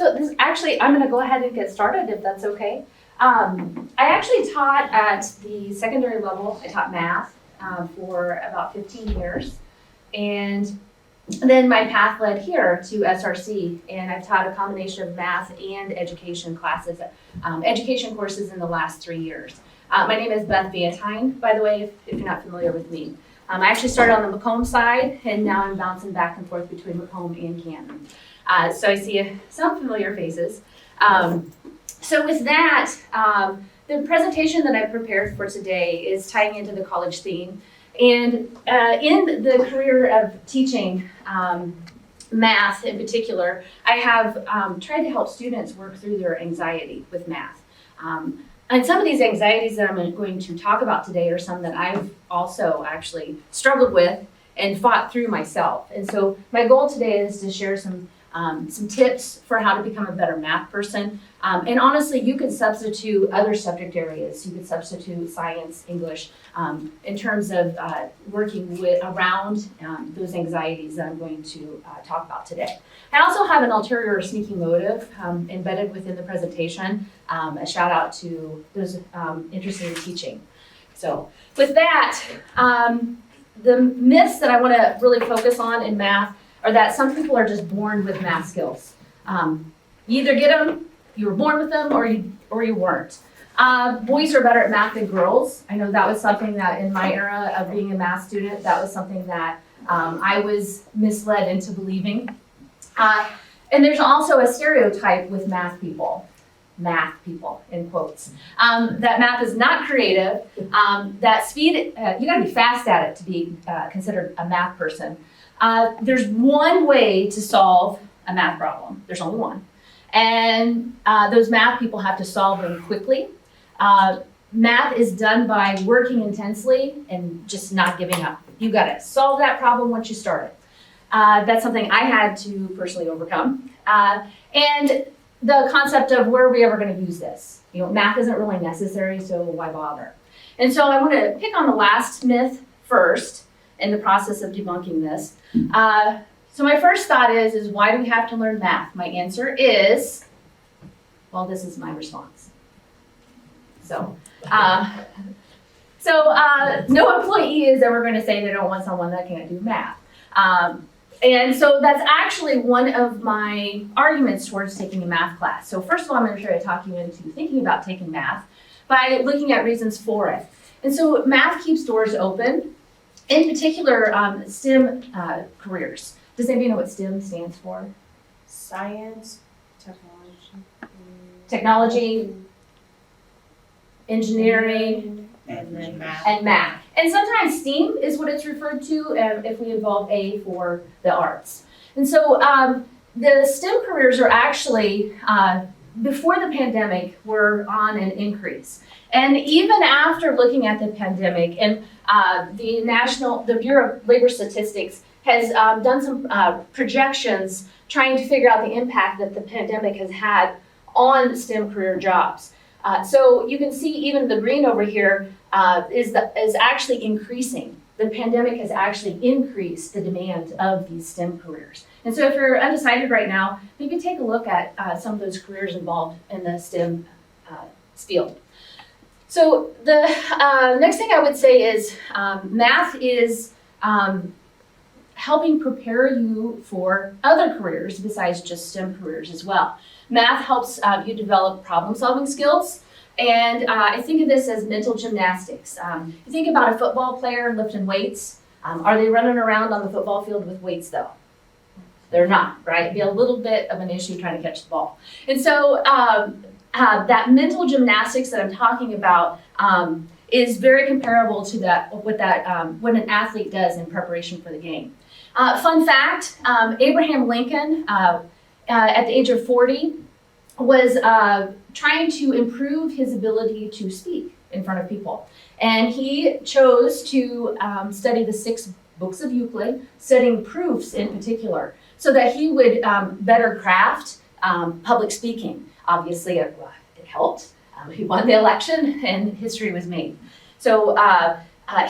I'm going to go ahead and get started if that's okay. I actually taught at the secondary level. I taught math for about 15 years. And then my path led here to SRC, and I've taught a combination of math and education classes, education courses in the last 3 years. My name is Beth Van Tine, by the way, if you're not familiar with me. I actually started on the Macomb side, and now I'm bouncing back and forth between Macomb and Canton. So I see some familiar faces. So with that, the presentation that I prepared for today is tying into the college theme. And in the career of teaching math in particular, I have tried to help students work through their anxiety with math. And some of these anxieties that I'm going to talk about today are some that I've also actually struggled with and fought through myself. And so my goal today is to share some tips for how to become a better math person. And honestly, you could substitute other subject areas. You could substitute science, English, in terms of working around those anxieties that I'm going to talk about today. I also have an ulterior or sneaky motive embedded within the presentation. A shout out to those interested in teaching. So with that, the myths that I want to really focus on in math are that some people are just born with math skills. You either get them, you were born with them, or you weren't. Boys are better at math than girls. I know that was something that in my era of being a math student, that was something that I was misled into believing. And there's also a stereotype with math people in quotes, that math is not creative, that speed, you gotta be fast at it to be considered a math person. There's one way to solve a math problem. There's only one. And those math people have to solve them quickly. Math is done by working intensely and just not giving up. You gotta solve that problem once you start it. That's something I had to personally overcome. And the concept of where are we ever gonna use this? Math isn't really necessary, so why bother? And so I wanna pick on the last myth first in the process of debunking this. So my first thought is why do we have to learn math? My answer is, well, this is my response. So no employee is ever going to say they don't want someone that can't do math. And so that's actually one of my arguments towards taking a math class. So first of all, I'm going to try to talk you into thinking about taking math by looking at reasons for it. And so math keeps doors open, in particular STEM careers. Does anybody know what STEM stands for? Science, technology, engineering, and then math. And math. And sometimes STEAM is what it's referred to if we involve A for the arts. And so the STEM careers are actually, before the pandemic, were on an increase. And even after looking at the pandemic, and the Bureau of Labor Statistics has done some projections trying to figure out the impact that the pandemic has had on STEM career jobs. So you can see even the green over here is actually increasing. The pandemic has actually increased the demand of these STEM careers. And so if you're undecided right now, maybe take a look at some of those careers involved in the STEM field. So the next thing I would say is math is helping prepare you for other careers besides just STEM careers as well. Math helps you develop problem-solving skills, and I think of this as mental gymnastics. You think about a football player lifting weights. Are they running around on the football field with weights though? They're not, right? It'd be a little bit of an issue trying to catch the ball. And so that mental gymnastics that I'm talking about is very comparable to what an athlete does in preparation for the game. Fun fact, Abraham Lincoln, at the age of 40, was trying to improve his ability to speak in front of people. And he chose to study the 6 books of Euclid, studying proofs in particular, so that he would better craft public speaking. Obviously, it helped. He won the election, and history was made. So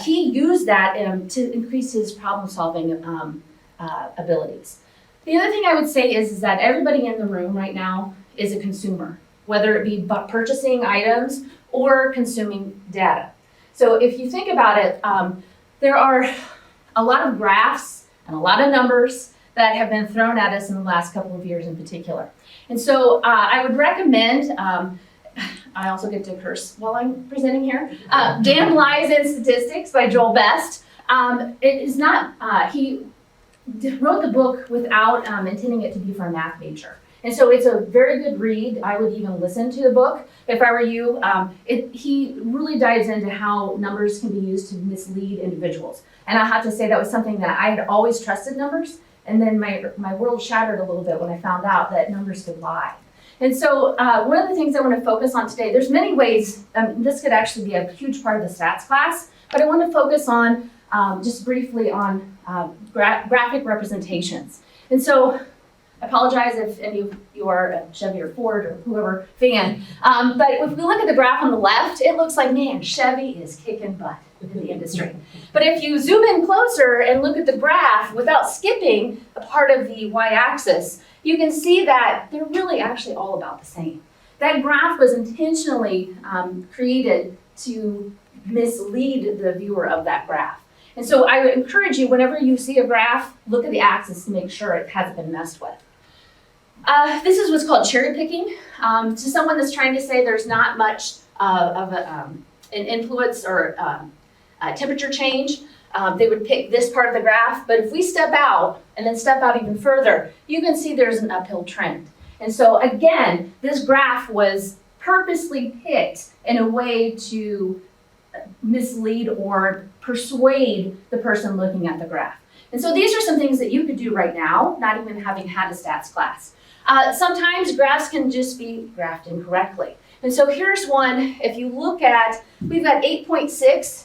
he used that to increase his problem-solving abilities. The other thing I would say is that everybody in the room right now is a consumer, whether it be purchasing items or consuming data. So if you think about it, there are a lot of graphs and a lot of numbers that have been thrown at us in the last couple of years in particular. And so I would recommend, I also get to curse while I'm presenting here, Damn Lies and Statistics by Joel Best. It is not, he wrote the book without intending it to be for a math major. And so it's a very good read. I would even listen to the book if I were you. He really dives into how numbers can be used to mislead individuals. And I have to say that was something that I had always trusted numbers. And then my world shattered a little bit when I found out that numbers could lie. And so one of the things I want to focus on today, there's many ways, this could actually be a huge part of the stats class, but I want to focus on just briefly on graphic representations. And so I apologize if any of you are a Chevy or Ford or whoever fan, but if we look at the graph on the left, it looks like, man, Chevy is kicking butt in the industry. But if you zoom in closer and look at the graph without skipping a part of the y-axis, you can see that they're really actually all about the same. That graph was intentionally created to mislead the viewer of that graph. And so I would encourage you, whenever you see a graph, look at the axis to make sure it hasn't been messed with. This is what's called cherry picking. To someone that's trying to say there's not much of an influence or temperature change, they would pick this part of the graph. But if we step out and then step out even further, you can see there's an uphill trend. And so again, this graph was purposely picked in a way to mislead or persuade the person looking at the graph. And so these are some things that you could do right now, not even having had a stats class. Sometimes graphs can just be graphed incorrectly. And so here's one, if you look at, we've got 8.6,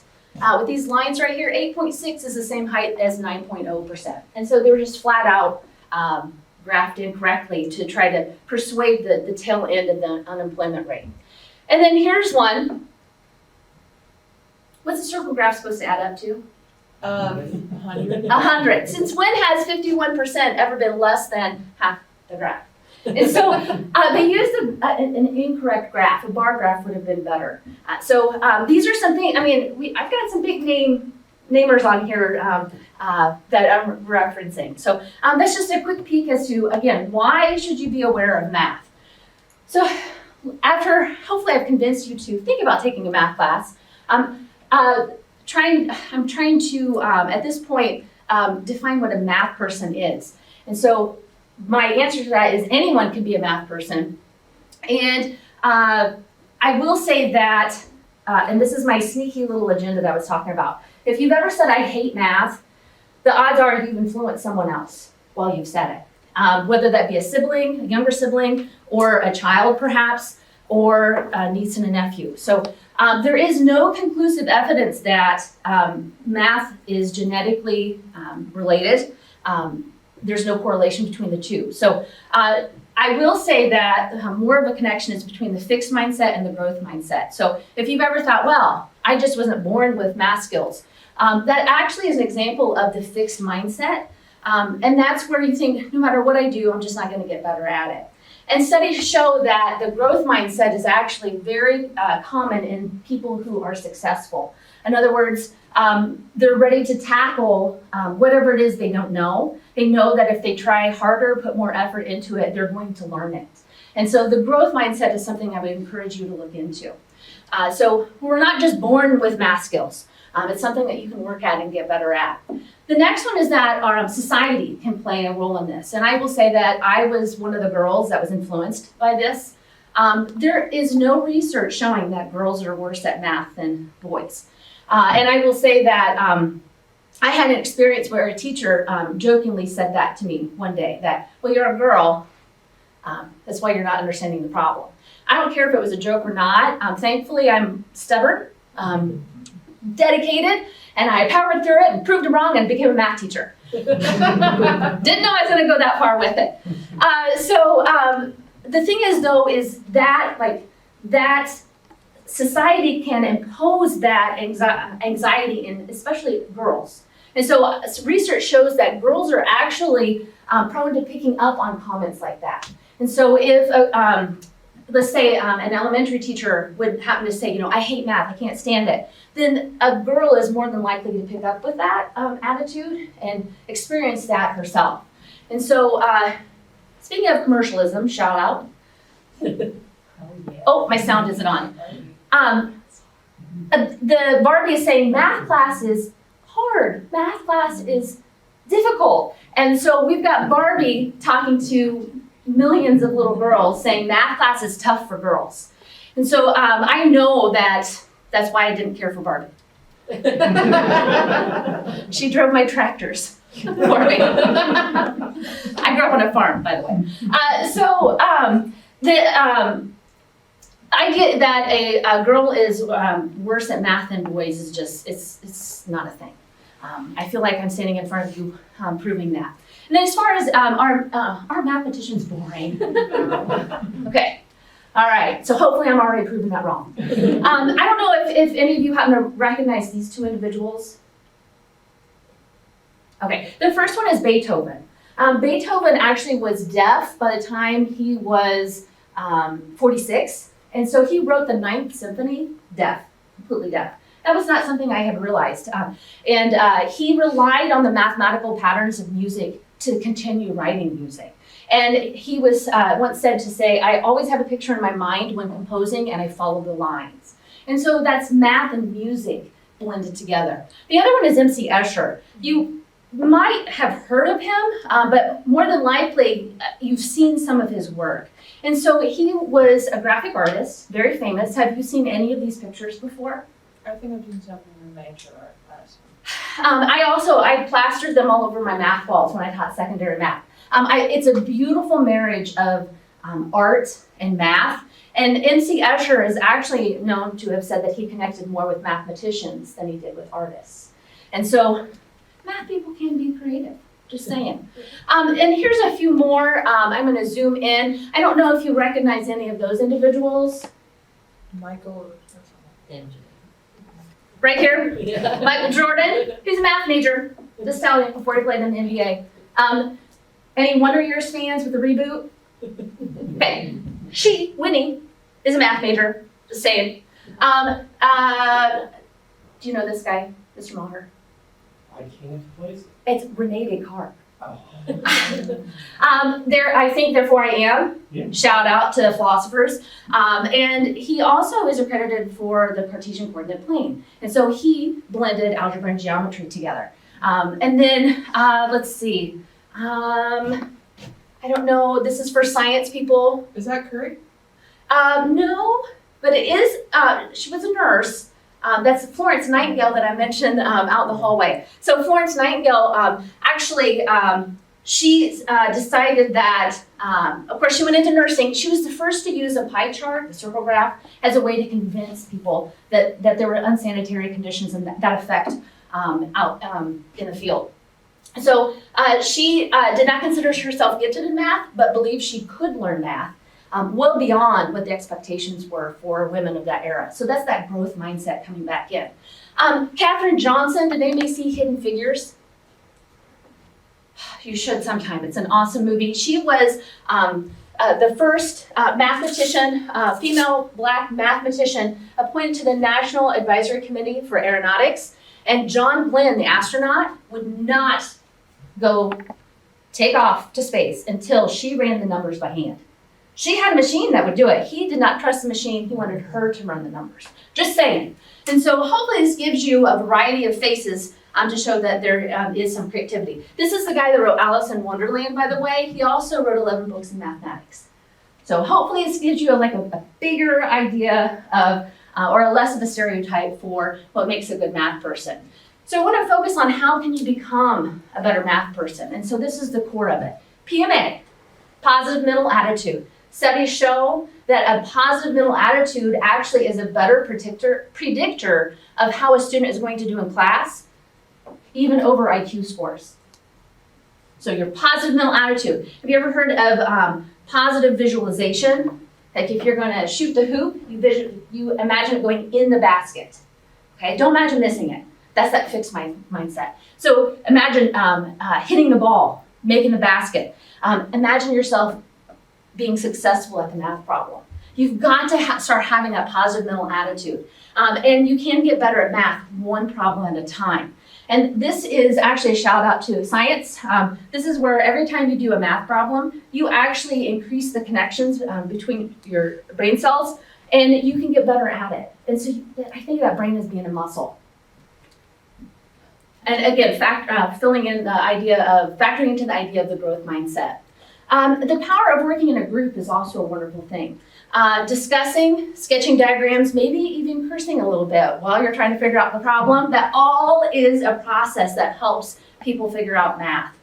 with these lines right here, 8.6 is the same height as 9.0%. And so they were just flat out graphed incorrectly to try to persuade the tail end of the unemployment rate. And then here's one. What's a circle graph supposed to add up to? 100. 100. Since when has 51% ever been less than half the graph? And so they used an incorrect graph. A bar graph would have been better. So these are some things, I mean, I've got some big namers on here that I'm referencing. So that's just a quick peek as to, again, why should you be aware of math? So after, hopefully I've convinced you to think about taking a math class, I'm trying to, at this point, define what a math person is. And so my answer to that is anyone can be a math person. And I will say that, and this is my sneaky little agenda that I was talking about. If you've ever said, I hate math, the odds are you've influenced someone else while you've said it. Whether that be a sibling, a younger sibling, or a child perhaps, or a niece and a nephew. So there is no conclusive evidence that math is genetically related. There's no correlation between the two. So I will say that more of a connection is between the fixed mindset and the growth mindset. So if you've ever thought, well, I just wasn't born with math skills, that actually is an example of the fixed mindset. And that's where you think, no matter what I do, I'm just not going to get better at it. And studies show that the growth mindset is actually very common in people who are successful. In other words, they're ready to tackle whatever it is they don't know. They know that if they try harder, put more effort into it, they're going to learn it. And so the growth mindset is something I would encourage you to look into. So we're not just born with math skills. It's something that you can work at and get better at. The next one is that our society can play a role in this. And I will say that I was one of the girls that was influenced by this. There is no research showing that girls are worse at math than boys. And I will say that I had an experience where a teacher jokingly said that to me one day, that, well, you're a girl, that's why you're not understanding the problem. I don't care if it was a joke or not. Thankfully, I'm stubborn, dedicated, and I powered through it and proved it wrong and became a math teacher. Didn't know I was going to go that far with it. So the thing is, though, is that that society can impose that anxiety in especially girls. And so research shows that girls are actually prone to picking up on comments like that. And so if, let's say an elementary teacher would happen to say, I hate math, I can't stand it, then a girl is more than likely to pick up with that attitude and experience that herself. And so, speaking of commercialism, shout out. Oh, my sound isn't on. The Barbie is saying math class is hard, math class is difficult. And so we've got Barbie talking to millions of little girls saying math class is tough for girls. And so I know that's why I didn't care for Barbie. She drove my tractors for me. I grew up on a farm, by the way. The idea that a girl is worse at math than boys is just, it's not a thing. I feel like I'm standing in front of you proving that. And then as far as our mathematician's boring. Okay, all right, so hopefully I'm already proving that wrong. I don't know if any of you happen to recognize these two individuals. Okay, the first one is Beethoven. Beethoven actually was deaf by the time he was 46, and so he wrote the Ninth Symphony deaf, completely deaf. That was not something I had realized. He relied on the mathematical patterns of music to continue writing music. And he was once said to say, I always have a picture in my mind when composing and I follow the lines. And so that's math and music blended together. The other one is MC Escher. You might have heard of him, but more than likely you've seen some of his work. And so he was a graphic artist, very famous. Have you seen any of these pictures before? I think I've done something in nature art class. I plastered them all over my math walls when I taught secondary math. It's a beautiful marriage of art and math. And N.C. Escher is actually known to have said that he connected more with mathematicians than he did with artists. And so math people can be creative, just saying. And here's a few more. I'm going to zoom in. I don't know if you recognize any of those individuals. Michael. Right here, Michael Jordan, he's a math major, just telling you before he played in the NBA. Any Wonder Years fans with the reboot? Okay, Winnie, is a math major, just saying. Do you know this guy, Mr. Maher? I can't place it. It's Rene Descartes. Oh. I think, therefore I am. Yeah. Shout out to philosophers. And he also is accredited for the Cartesian coordinate plane. And so he blended algebra and geometry together. And then, let's see. I don't know, this is for science people. Is that Curry? No, but it is, she was a nurse. That's Florence Nightingale that I mentioned out in the hallway. So Florence Nightingale, she decided that, of course she went into nursing. She was the first to use a pie chart, the circle graph, as a way to convince people that there were unsanitary conditions and that effect out in the field. So she did not consider herself gifted in math, but believed she could learn math. Well beyond what the expectations were for women of that era. So that's that growth mindset coming back in. Katherine Johnson, did anybody see Hidden Figures? You should sometime. It's an awesome movie. She was the first mathematician, female black mathematician appointed to the National Advisory Committee for Aeronautics. And John Glenn, the astronaut, would not go take off to space until she ran the numbers by hand. She had a machine that would do it. He did not trust the machine. He wanted her to run the numbers. Just saying. And so hopefully this gives you a variety of faces to show that there is some creativity. This is the guy that wrote Alice in Wonderland, by the way. He also wrote 11 books in mathematics. So hopefully this gives you a bigger idea of, or a less of a stereotype for what makes a good math person. So I want to focus on how can you become a better math person. And so this is the core of it. PMA, positive mental attitude. Studies show that a positive mental attitude actually is a better predictor of how a student is going to do in class, even over IQ scores. So your positive mental attitude. Have you ever heard of positive visualization? Like if you're going to shoot the hoop, you imagine it going in the basket. Okay, don't imagine missing it. That's that fixed mindset. So imagine hitting the ball making the basket. Imagine yourself being successful at the math problem. You've got to start having that positive mental attitude. And you can get better at math one problem at a time. And this is actually a shout out to science. This is where every time you do a math problem, you actually increase the connections between your brain cells, and you can get better at it. And so I think that brain is being a muscle. And again, filling in the idea of, factoring into the idea of the growth mindset. The power of working in a group is also a wonderful thing. Discussing, sketching diagrams, maybe even cursing a little bit while you're trying to figure out the problem. That all is a process that helps people figure out math.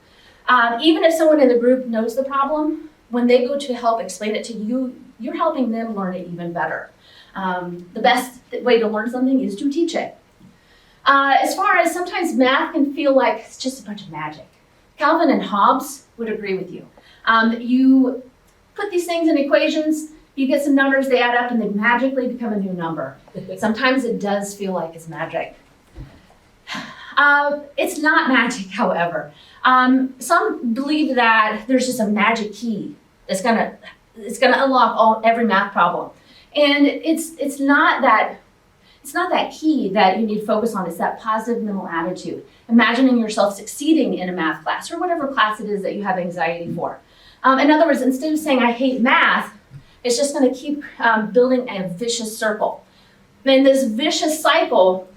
Even if someone in the group knows the problem, when they go to help explain it to you, you're helping them learn it even better. The best way to learn something is to teach it. As far as sometimes math can feel like it's just a bunch of magic. Calvin and Hobbes would agree with you. You put these things in equations, you get some numbers, they add up, and they magically become a new number. Sometimes it does feel like it's magic. It's not magic, however. Some believe that there's just a magic key that's gonna unlock every math problem. And it's not that key that you need to focus on. It's that positive mental attitude. Imagining yourself succeeding in a math class or whatever class it is that you have anxiety for. In other words, instead of saying I hate math, it's just going to keep building a vicious circle. And this vicious cycle,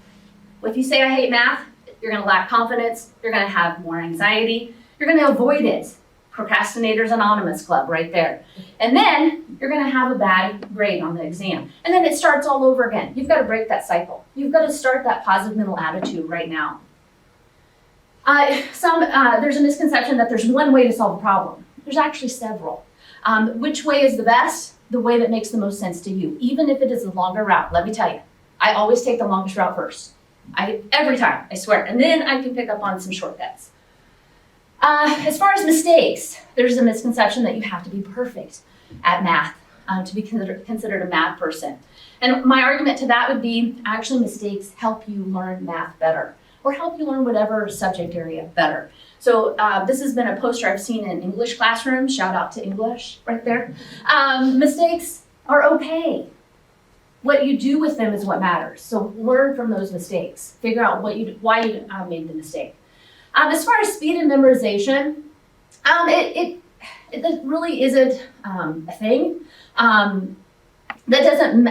if you say I hate math, you're going to lack confidence, you're going to have more anxiety, you're going to avoid it. Procrastinators Anonymous Club right there. And then you're going to have a bad grade on the exam. And then it starts all over again. You've got to break that cycle. You've got to start that positive mental attitude right now. There's a misconception that there's one way to solve a problem. There's actually several. Which way is the best? The way that makes the most sense to you, even if it is the longer route. Let me tell you, I always take the longest route first. Every time, I swear. And then I can pick up on some shortcuts. As far as mistakes, there's a misconception that you have to be perfect at math to be considered a math person. And my argument to that would be actually mistakes help you learn math better or help you learn whatever subject area better. So this has been a poster I've seen in English classrooms. Shout out to English right there. Mistakes are okay. What you do with them is what matters. So learn from those mistakes. Figure out why you made the mistake. As far as speed and memorization, it really isn't a thing. That doesn't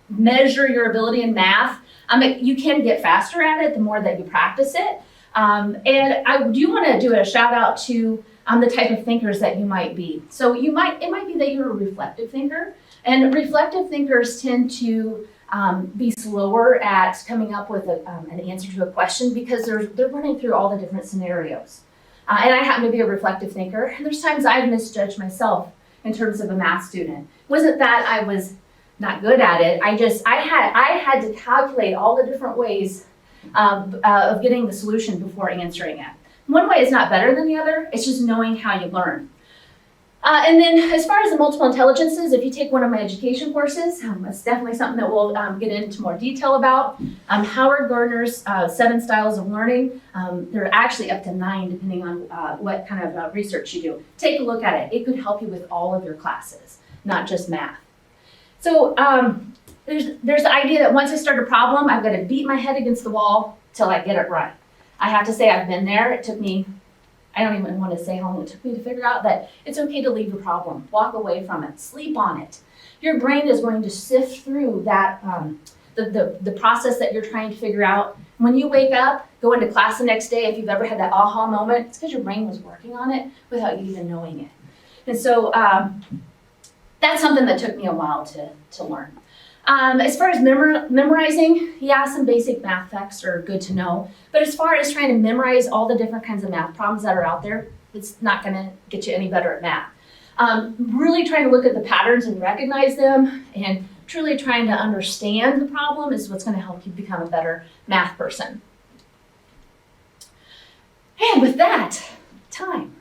measure your ability in math. You can get faster at it the more that you practice it. And I do want to do a shout out to the type of thinkers that you might be. So it might be that you're a reflective thinker, and reflective thinkers tend to be slower at coming up with an answer to a question because they're running through all the different scenarios. And I happen to be a reflective thinker, and there's times I've misjudged myself in terms of a math student. It wasn't that I was not good at it. I had to calculate all the different ways of getting the solution before answering it. One way is not better than the other. It's just knowing how you learn. And then as far as the multiple intelligences, if you take one of my education courses, it's definitely something that we'll get into more detail about. Howard Gardner's 7 styles of learning, there are actually up to 9 depending on what kind of research you do. Take a look at it. It could help you with all of your classes, not just math. So there's the idea that once I start a problem, I've got to beat my head against the wall till I get it right. I have to say I've been there. It took me, I don't even want to say how long it took me to figure out that it's okay to leave a problem, walk away from it, sleep on it. Your brain is going to sift through that, the process that you're trying to figure out. When you wake up, go into class the next day, if you've ever had that aha moment, it's because your brain was working on it without you even knowing it. And so that's something that took me a while to learn. As far as memorizing, yeah, some basic math facts are good to know. But as far as trying to memorize all the different kinds of math problems that are out there, it's not going to get you any better at math. Really trying to look at the patterns and recognize them and truly trying to understand the problem is what's going to help you become a better math person. And with that, time.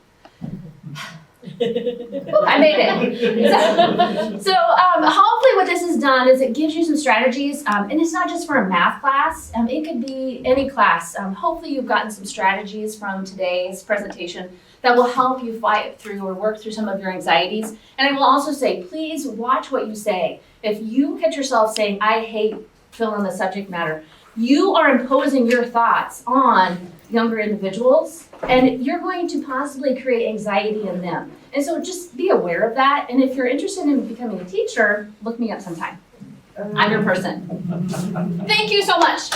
I made it. So hopefully what this has done is it gives you some strategies, and it's not just for a math class. It could be any class. Hopefully you've gotten some strategies from today's presentation that will help you fight through or work through some of your anxieties. And I will also say, please watch what you say. If you catch yourself saying, I hate fill in the subject matter, you are imposing your thoughts on younger individuals, and you're going to possibly create anxiety in them. And so just be aware of that. And if you're interested in becoming a teacher, look me up sometime. I'm your person. Thank you so much.